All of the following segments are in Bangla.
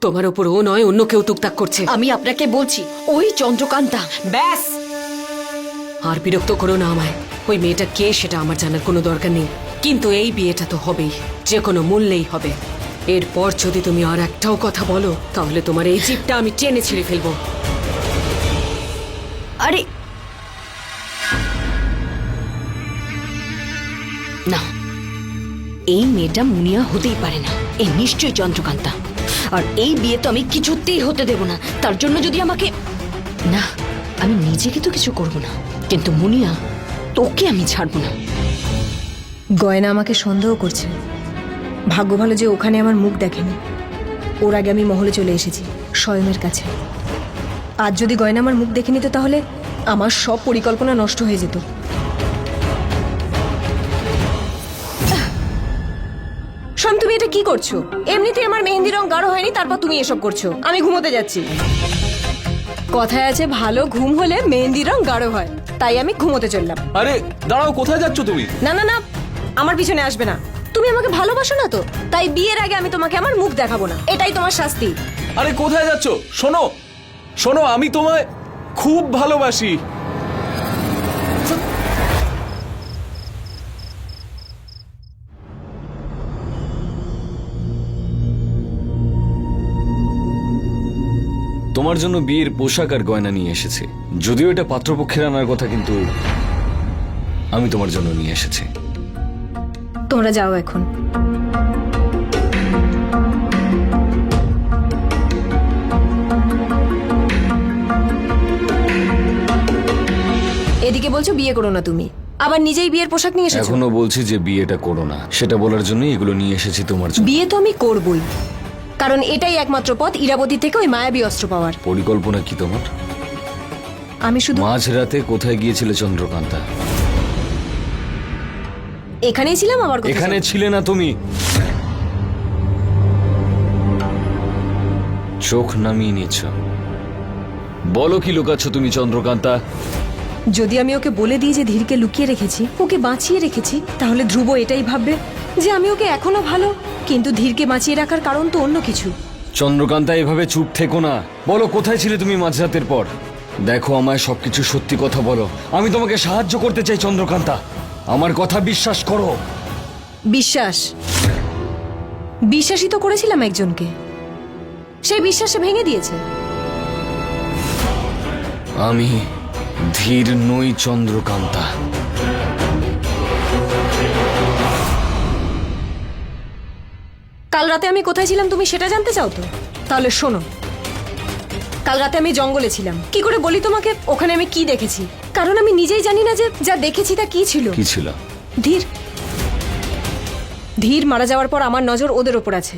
তোমার ওপর ও নয় অন্য কেউ টুকটাক করছে। আমি আপনাকে বলছি ওই চন্দ্রকান্তা। ব্যাস, আর বিরক্ত করো না আমায়। ওই মেয়েটা কে সেটা আমার জানার কোনো দরকার নেই, কিন্তু এই বিয়েটা তো হবেই, যে কোনো মূল্যেই হবে। এরপর যদি তুমি আর একটাও কথা বলো তাহলে তোমার এই জিপটা আমি টেনে ছিঁড়ে ফেলবো। আরে না, এই মেয়েটা মুনিয়া হতেই পারে না, এই নিশ্চয়ই চন্দ্রকান্তা। আর এই বিয়ে তো আমি কিছুতেই হতে দেব না। তার জন্য যদি আমাকে না, আমি নিজেকে তো কিছু করব না, কিন্তু মুনিয়া তোকে আমি ছাড়বো না। গয়না আমাকে সন্দেহ করছে। ভাগ্য ভালো যে ওখানে আমার মুখ দেখেনি। ওর আগে আমি মহলে চলে এসেছি স্বয়মের কাছে। আজ যদি গয়না আমার মুখ দেখে নিত তাহলে আমার সব পরিকল্পনা নষ্ট হয়ে যেত। স্বয়ং, তুমি এটা কি করছো? এমনিতেই আমার মেহেন্দি রং গাঢ় হয়নি, তারপর তুমি এসব করছো। আমি ঘুমোতে যাচ্ছি। কথায় আছে ভালো ঘুম হলে মেহেন্দি রং গাঢ় হয়, তাই আমি ঘুমোতে চললাম। আরে দাঁড়াও, কোথায় যাচ্ছ তুমি? না না না, আমার পিছনে আসবে না। তুমি আমাকে ভালোবাসো না তো, তাই বিয়ের আগে আমি তোমাকে আমার মুখ দেখাবো না, এটাই তোমার শাস্তি। আরে কোথায় যাচ্ছ? শোনো শোনো, আমি তোমায় খুব ভালোবাসি। তোমার জন্য বিয়ের পোশাক আর গয়না নিয়ে এসেছি। যদিও এটা পাত্রপক্ষের আনার কথা, কিন্তু আমি তোমার জন্য নিয়ে এসেছি। তোমরা যাও এখন। এদিকে বলছো বিয়ে করো না তুমি, আবার নিজেই বিয়ের পোশাক নিয়ে এসেছো। এখনো বলছি যে বিয়েটা করো না, সেটা বলার জন্য এগুলো নিয়ে এসেছি তোমার জন্য। বিয়ে তো আমি করবই, কারণ এটাই একমাত্র পথ ইরাবতী থেকে ওই মায়াবী অস্ত্র পাওয়ার। পরিকল্পনা কি তোমার? আমি শুধু মাঝরাতে কোথায় গিয়েছিলে চন্দ্রকান্তা? এখানেই ছিলাম। আমার কথা এখানে শোনো। ছিলে না তুমি। চোখ নামিয়ে নিচ্ছ। বলো কি লুকাচ্ছ তুমি চন্দ্রকান্তা? যদি আমি ওকে বলে দিই যে ধীরকে লুকিয়ে রেখেছি, ওকে বাঁচিয়ে রেখেছি, তাহলে ধ্রুব এটাই ভাববে যে আমি ওকে এখনো ভালো, কিন্তু ধীরকে বাঁচিয়ে রাখার কারণ তো অন্য কিছু। চন্দ্রকান্তা, এভাবে চুপ থেকো না। বলো কোথায় ছিলে তুমি মাঝরাতের পর? দেখো, আমায় সবকিছু সত্যি কথা বলো। আমি তোমাকে সাহায্য করতে চাই চন্দ্রকান্তা, আমার কথা বিশ্বাস করো। বিশ্বাস? বিশ্বাসই তো করেছিলাম একজনকে, সেই বিশ্বাসে ভেঙে দিয়েছে। আমি ধীর নই চন্দ্রকান্তা। কাল রাতে আমি কোথায় ছিলাম তুমি সেটা জানতে চাও তো? তাহলে শোনো, কাল রাতে আমি জঙ্গলে ছিলাম। কি করে বলি তোমাকে ওখানে আমি কি দেখেছি? কারণ আমি নিজেই জানি না যে যা দেখেছি তা কি ছিল। কি ছিল? ধীর। ধীর মারা যাওয়ার পর আমার নজর ওদের ওপর আছে।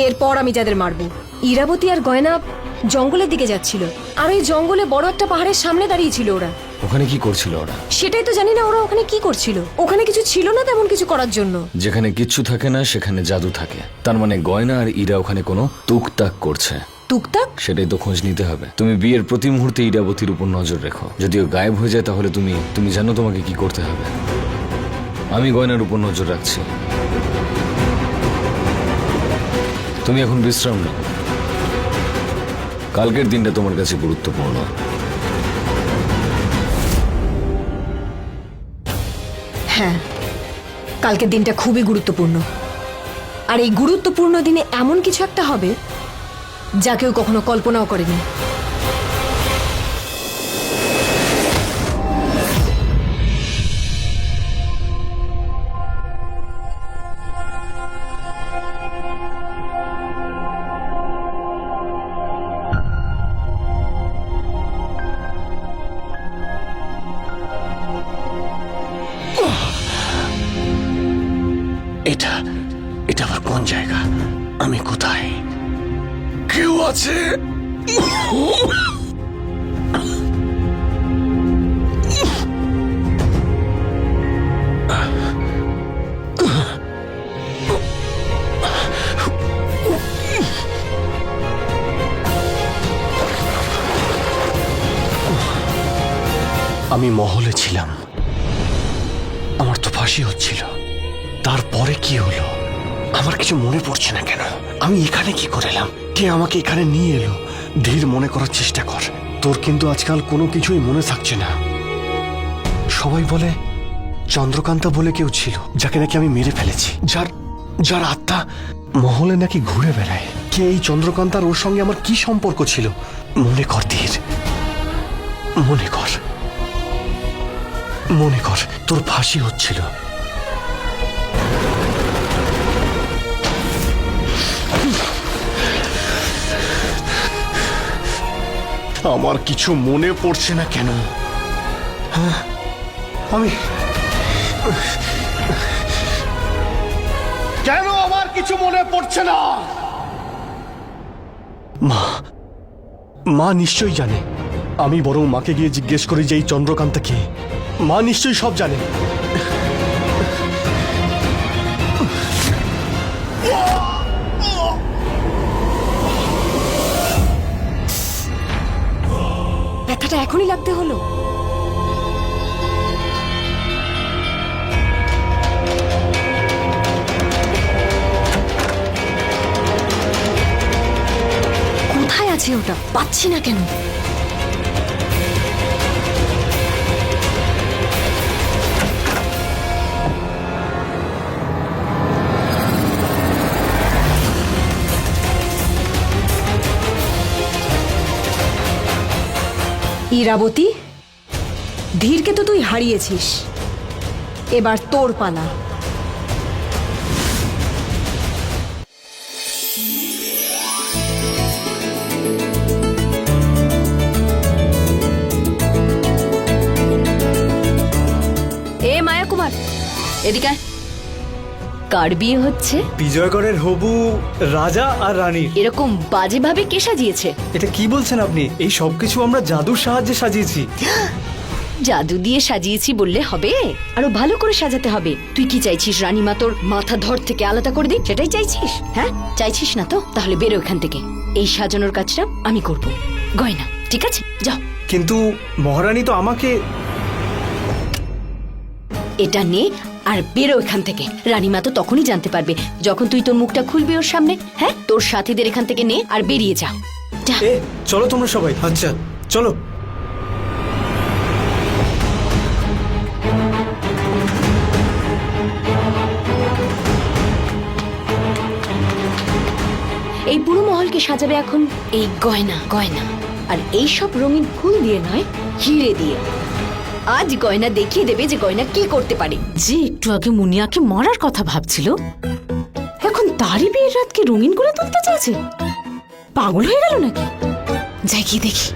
এরপর আমি যাদের মারবো। ইরাবতী আর গয়না জঙ্গলের দিকে যাচ্ছিল, আর ওই জঙ্গলে বড় একটা পাহাড়ের সামনে দাঁড়িয়ে ছিল ওরা। ওখানে কি করছিল ওরা? সেটাই তো জানি না ওরা ওখানে কি করছিল। ওখানে কিছু ছিল না তেমন কিছু করার জন্য। যেখানে কিচ্ছু থাকে না সেখানে জাদু থাকে। তার মানে গয়না আর ইরা ওখানে কোনো তুকতাক করছে। টুকটাক? সেটাই তো খোঁজ নিতে হবে। তুমি বিয়ের প্রতি মুহূর্তে ইরাবতীর উপর নজর রেখো। যদিও গায়েব হয়ে যায় তাহলে তুমি জানো তোমাকে কি করতে হবে। আমি গয়নার উপর নজর রাখছি। তুমি এখন বিশ্রাম নাও। কালকের দিনটা তোমার কাছে গুরুত্বপূর্ণ। হ্যাঁ, কালকের দিনটা খুবই গুরুত্বপূর্ণ। আর এই গুরুত্বপূর্ণ দিনে এমন কিছু একটা হবে যা কেউ কখনো কল্পনাও করেনি। এটা আবার কোন জায়গা? আমি কোথায়? কেউ আছে? আমি মহলে ছিলাম, আমার তো ফাঁসি হচ্ছিল। তারপরে কি হলো আমার কিছু মনে পড়ছে না কেন? আমি এখানে কি করে এলাম? কে আমাকে এখানে নিয়ে এলো? ধীর, মনে করার চেষ্টা কর। তোর কিন্তু আজকাল কোনো কিছুই মনে থাকছে না। সবাই বলে চন্দ্রকান্তা বলে কেউ ছিল, যাকে নাকি আমি মেরে ফেলেছি, যার আত্মা মহলে নাকি ঘুরে বেড়ায়। কে এই চন্দ্রকান্তার? ওর সঙ্গে আমার কি সম্পর্ক ছিল? মনে কর ধীর, মনে কর, মনে কর তোর ফাঁসি হচ্ছিল। আমার কিছু মনে পড়ছে না কেন? হ্যাঁ, আমি কেন আমার কিছু মনে পড়ছে না? মা নিশ্চয়ই জানে। আমি বরং মাকে গিয়ে জিজ্ঞেস করি যে এই চন্দ্রকান্তা কে। মা নিশ্চয়ই সব জানে। ব্যথাটা এখনই লাগতে হলো? কোথায় আছে ওটা? পাচ্ছি না কেন? ইরাবতী, ধীরকে তো তুই হারিয়েছিস, এবার তোর পালা। এ মায়া কুমার, এদিকে আয়। কার বিয়ে হচ্ছে? বিজয়গড়ের হবু রাজা আর রানীর। এরকম বাজেভাবে কে সাজিয়েছে? এটা কি বলছেন আপনি? এই সবকিছু আমরা জাদুর সাহায্যে সাজিয়েছি। জাদু দিয়ে সাজিয়েছি বললে হবে? আরো ভালো করে সাজাতে হবে। তুই কি চাইছিস রানীমা তোর মাথা ধর থেকে আলাদা করে দিই? সেটাই চাইছিস? হ্যাঁ, চাইছিস না তো? তাহলে বেরো এখান থেকে। এই সাজানোর কাজটা আমি করব। গয়না, ঠিক আছে? যাও। কিন্তু মহারানী তো আমাকে। এটা নে আর বেরো এখান থেকে। রানীমা তো তখনই জানতে পারবে যখন তুই তোর মুখটা খুলবি ওর সামনে। হ্যাঁ, তোর সাথীদের এখান থেকে নে আর বেরিয়ে যাও। যা। এ চলো তোমরা সবাই। আচ্ছা চলো। এই পুরো মহলকে সাজাবে এখন এই গয়না গয়না। আর এই সব রঙিন ফুল দিয়ে নয়, হিরে দিয়ে। আজ গয়না দেখিয়ে দেবে যে গয়না কি করতে পারে। যে একটু আগে মুনিয়াকে মরার কথা ভাবছিল, এখন তারই বিয়ের রাতকে রঙিন করে তুলতে চাইছে। পাগল হয়ে গেল নাকি? যাই কি দেখি।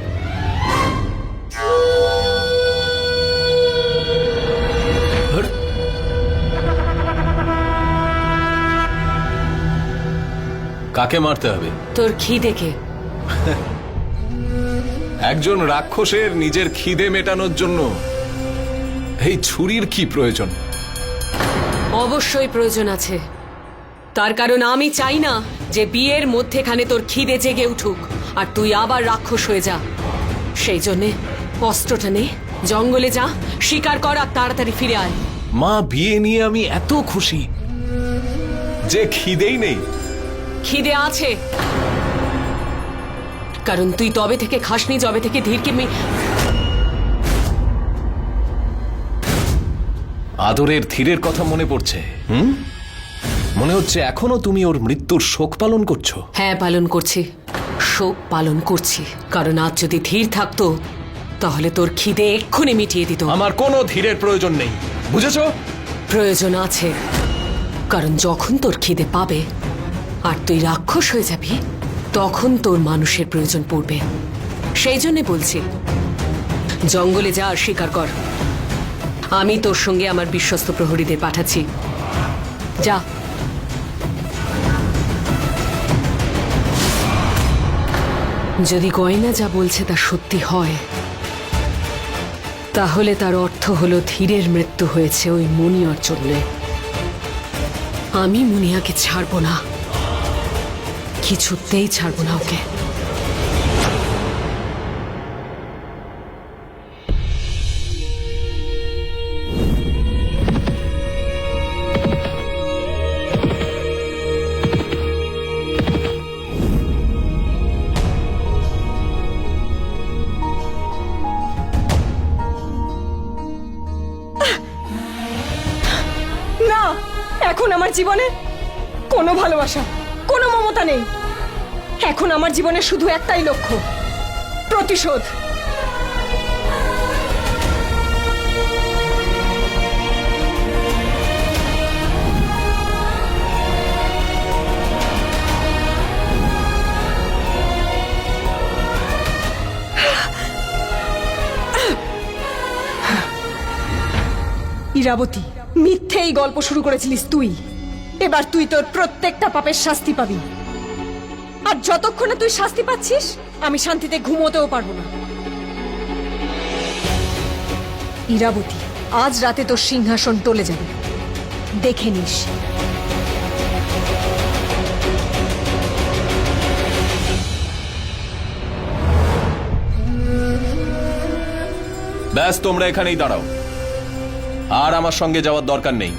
কাকে মারতে হবে? তোর খিদেকে। একজন রাক্ষসের নিজের খিদে মেটানোর জন্য এই ছুরির কি প্রয়োজন? অবশ্যই প্রয়োজন আছে। তার কারণ আমি চাই না যে বিয়ের মধ্যেখানে তোর খিদে জেগে উঠুক আর তুই আবার রাক্ষস হয়ে যা। সেই জন্যে অস্ত্রটা নে, জঙ্গলে যা, শিকার কর আর তাড়াতাড়ি ফিরে আয়। মা, বিয়ে নিয়ে আমি এত খুশি যে খিদেই নেই। খিদে আছে, কারণ তুই তবে থেকে খাসনি যবে থেকে ধীরকে আদরের ধীরের কথা মনে পড়ছে। মনে হচ্ছে এখনো তুমি ওর মৃত্যুর শোক পালন করছো। হ্যাঁ, পালন করছি, শোক পালন করছি। কারণ আজ যদি ধীর থাকতো তাহলে তোর খিদে এক্ষুনি মিটিয়ে দিত। আমার কোনো ধীরের প্রয়োজন নেই, বুঝেছো? প্রয়োজন আছে, কারণ যখন তোর খিদে পাবে আর তুই রাক্ষস হয়ে যাবি তখন তোর মানুষের প্রয়োজন পড়বে। সেই জন্য বলছি, জঙ্গলে যা আর শিকার কর। আমি তোর সঙ্গে আমার বিশ্বস্ত প্রহরীদের পাঠাচ্ছি, যা। যদি গয়না যা বলছে তা সত্যি হয় তাহলে তার অর্থ হলো ধীরের মৃত্যু হয়েছে ওই মুনিয়ার জন্য। আমি মুনিয়াকে ছাড়বো না, কিছুতেই ছাড়বো না ওকে। জীবনে কোনো ভালোবাসা, কোনো মমতা নেই। এখন আমার জীবনে শুধু একটাই লক্ষ্য, প্রতিশোধ। ইরাবতী, মিথ্যে এই গল্প শুরু করেছিলিস তুই। এবার তুই তোর প্রত্যেকটা পাপের শাস্তি পাবি। আর যতক্ষণে তুই শাস্তি পাচ্ছিস, আমি শান্তিতে ঘুমোতেও পারবো না। ইরাবতী, আজ রাতে তোর সিংহাসন টলে যাবে, দেখে নিস। ব্যাস, তোমরা এখানেই দাঁড়াও, আর আমার সঙ্গে যাওয়ার দরকার নেই।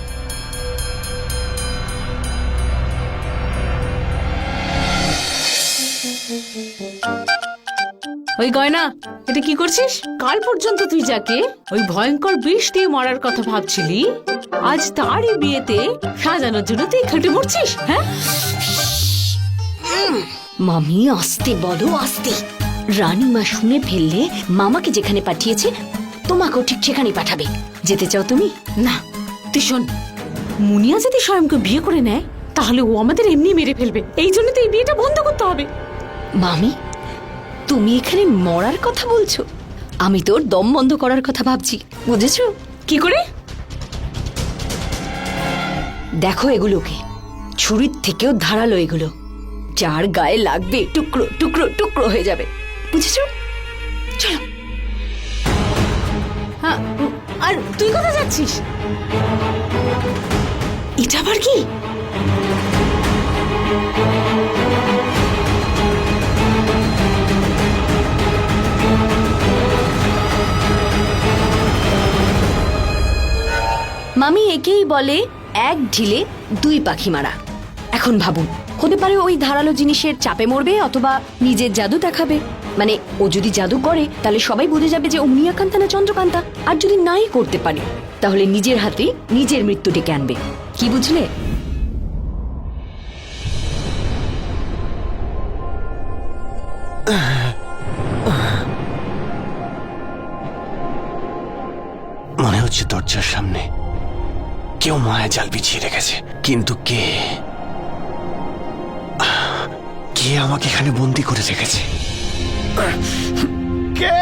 ওই গয়না, এটা কি করছিস? কাল পর্যন্ত তুই যাকে ওই ভয়ঙ্কর বিষ দিয়ে মরার কথা ভাবছিলি, আজ তারই বিয়েতে সাজানোর জন্য তুই খেটে মরছিস, হ্যাঁ? মামি আস্তে বলো, আস্তে। রানীমা শুনে ফেললে মামাকে যেখানে পাঠিয়েছে তোমাকেও ঠিক সেখানে পাঠাবে। যেতে চাও তুমি? না, তুই শোন, মুনিয়া যদি স্বয়ংকে বিয়ে করে নেয় তাহলে ও আমাদের এমনি মেরে ফেলবে। এই জন্য তো এই বিয়েটা বন্ধ করতে হবে। মামি, তুমি এখানে মরার কথা বলছো, আমি তোর দম বন্ধ করার কথা ভাবছি, বুঝেছো? কি করে? দেখো এগুলোকে, ছুরির থেকেও ধারালো এগুলো, যার গায়ে লাগবে টুকরো টুকরো টুকরো হয়ে যাবে, বুঝেছো? চলো। হ্যাঁ, আর তুই কোথায় যাচ্ছিস? এটা আবার কি? মামি, একেই বলে এক ঢিলে দুই পাখি মারা। এখন ভাবুন, হতে পারে ওই ধারালো জিনিসের চাপে মরবে, অথবা নিজের জাদু দেখাবে। মানে ও যদি জাদু করে তাহলে সবাই বুঝে যাবে যে ও মুনিয়াকান্তা না চন্দ্রকান্তা। আর যদি নাই করতে পারে তাহলে নিজের হাতে নিজের মৃত্যু ডেকে আনবে। কি বুঝলে? মনে হচ্ছে দরজার সামনে কেউ মায়া জাল বিছিয়ে রেখেছে, কিন্তু কে কে আমাকে এখানে বন্দি করে রেখেছে? কে?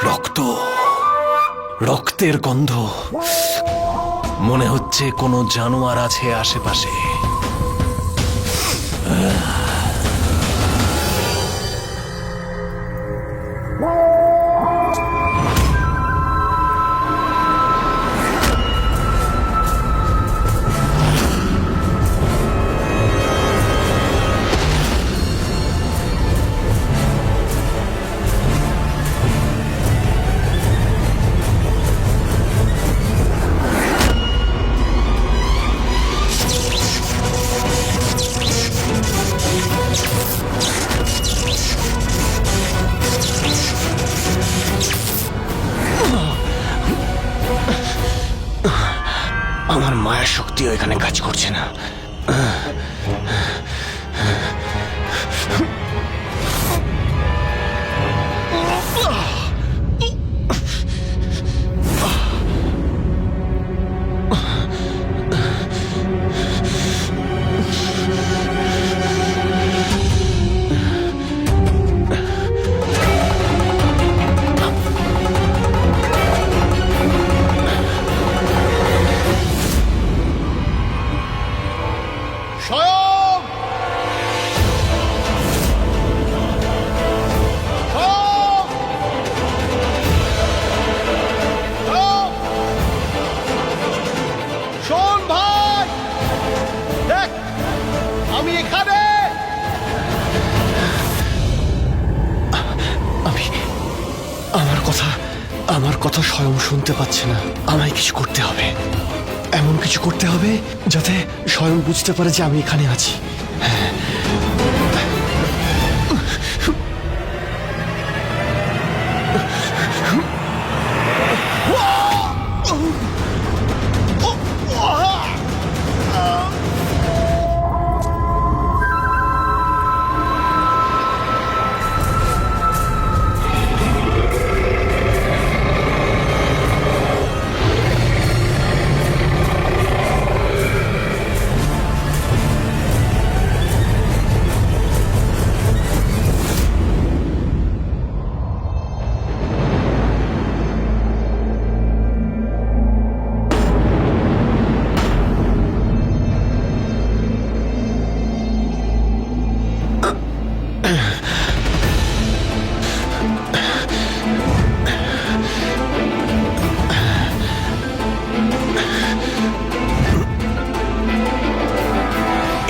রক্ত, রক্তের গন্ধ, মনে হচ্ছে কোনো জানোয়ার আছে আশেপাশে। আমার মায়ের শক্তিও এখানে কাজ করছে না। কথা স্বয়ং শুনতে পাচ্ছে না। আমায় কিছু করতে হবে, এমন কিছু করতে হবে যাতে স্বয়ং বুঝতে পারে যে আমি এখানে আছি।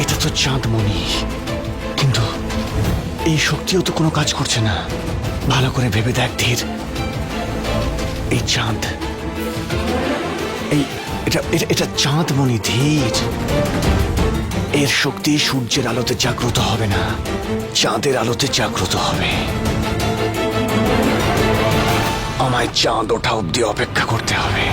এটা তো চাঁদমণি, কিন্তু এই শক্তিও তো কোনো কাজ করছে না। ভালো করে ভেবে দেখ ধীর, এই চাঁদ, এটা চাঁদমণি ধীর। এর শক্তি সূর্যের আলোতে জাগ্রত হবে না, চাঁদের আলোতে জাগ্রত হবে। আমায় চাঁদ ওঠা অব্দি অপেক্ষা করতে হবে।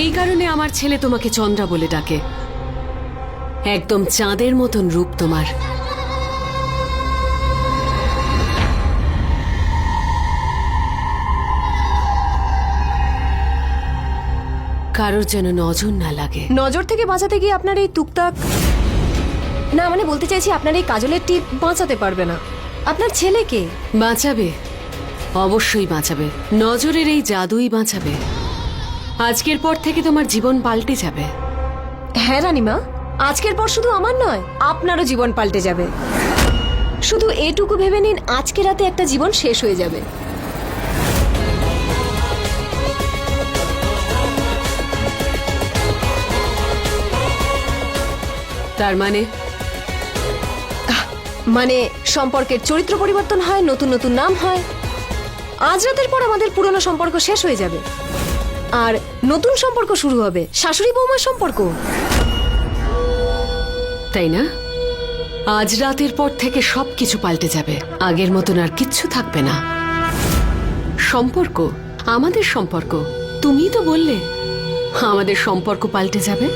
এই কারণে আমার ছেলে তোমাকে চন্দ্রা বলে ডাকে। একদম চাঁদের মতন রূপ তোমার। কারোর যেন নজর না লাগে। নজর থেকে বাঁচাতে গিয়ে আপনার এই টুকটাক, না মানে বলতে চাইছি আপনার এই কাজলের টিপ বাঁচাতে পারবে না। আপনার ছেলেকে বাঁচাবে, অবশ্যই বাঁচাবে। নজরের এই জাদুই বাঁচাবে। আজকের পর থেকে তোমার জীবন পাল্টে যাবে। হ্যাঁ রানীমা, আজকের পর শুধু আমার নয়, আপনারও জীবন পাল্টে যাবে। শুধু এটুকু ভেবে নিন, আজকে রাতে একটা জীবন শেষ হয়ে যাবে। তার মানে মানে সম্পর্কের চরিত্র পরিবর্তন হয়, নতুন নতুন নাম হয়। আজ রাতের পর আমাদের পুরনো সম্পর্ক শেষ হয়ে যাবে, আর নতুন সম্পর্ক শুরু হবে, শাশুড়ি বৌমার সম্পর্ক। তাই না? আজ রাতের পর থেকে সবকিছু পাল্টে যাবে। আগের মতন আর কিচ্ছু থাকবে না। সম্পর্ক, আমাদের সম্পর্ক, তুমি তো বললে আমাদের সম্পর্ক পাল্টে যাবে।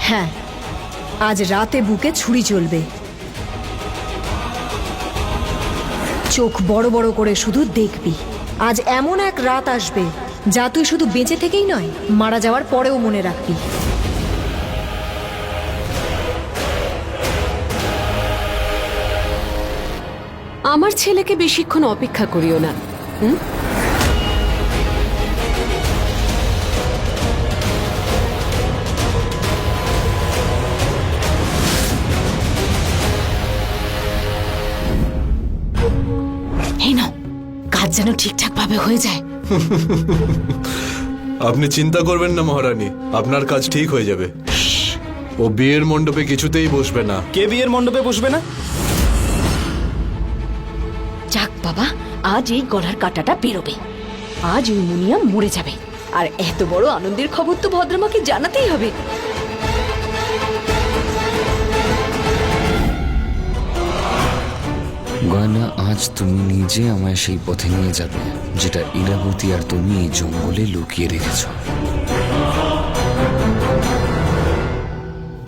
হ্যাঁ, আজ রাতে বুকে ছুরি চলবে। চোখ বড় বড় করে শুধু দেখবি। আজ এমন এক রাত আসবে যা তুই শুধু বেঁচে থেকেই নয়, মারা যাওয়ার পরেও মনে রাখবি। আমার ছেলেকে বেশিক্ষণ অপেক্ষা করিও না। হুম? এই নাও, কাজ যেন ঠিকঠাক ভাবে হয়ে যায়। আপনি চিন্তা করবেন না মহারানী, আপনার কাজ ঠিক হয়ে যাবে। ও বিয়ের মণ্ডপে কিছুতেই বসবে না। কে বিয়ের মণ্ডপে বসবে না? যাক বাবা, আজ এই গলার কাঁটাটা বেরোবে। আজ ওই মুনিয়া মরে যাবে। আর এত বড় আনন্দের খবর তো ভদ্রমাকে জানাতেই হবে। গয়না, আজ তুমি নিজে আমায় সেই পথে নিয়ে যাবে যেটা ইরাবতী আর তুমি এই জঙ্গলে লুকিয়ে রেখেছ।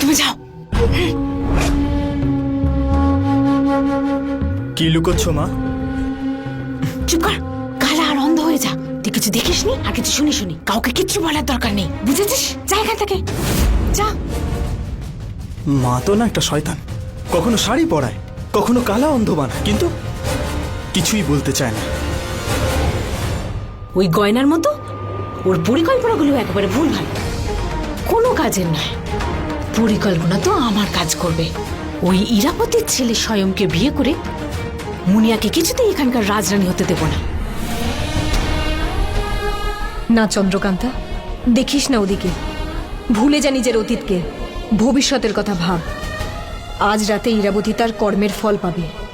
তুমি যাও। কি লুকোচ্ছ মা? চুপ কর, কালা আর অন্ধ হয়ে যা। তুই কিছু দেখিসনি আর কিছু শুনিসনি, কাউকে কিচ্ছু বলার দরকার নেই, বুঝেছিস? যা এখান থেকে, যা। মা তো না একটা শয়তান, কখনো শাড়ি পরায়, কখনো কালা অন্ধ বানায়, কিন্তু কিছুই বলতে চায় না। ওই গয়নার মতো ওর পরিকল্পনাগুলো একেবারে ভুলভাল, কোনো কাজের নয়। পরিকল্পনা তো আমার কাজ করবে, ওই ইরাপতির ছেলে স্বয়ংকে বিয়ে করে মুনিয়াকে কিছুতেই এখানকার রাজরানী হতে দেব না। না চন্দ্রকান্তা, দেখিস না ওদিকে, ভুলে যা নিজের অতীতকে, ভবিষ্যতের কথা ভাব। আজ রাতে ইরাবতী তার কর্মের ফল পাবে।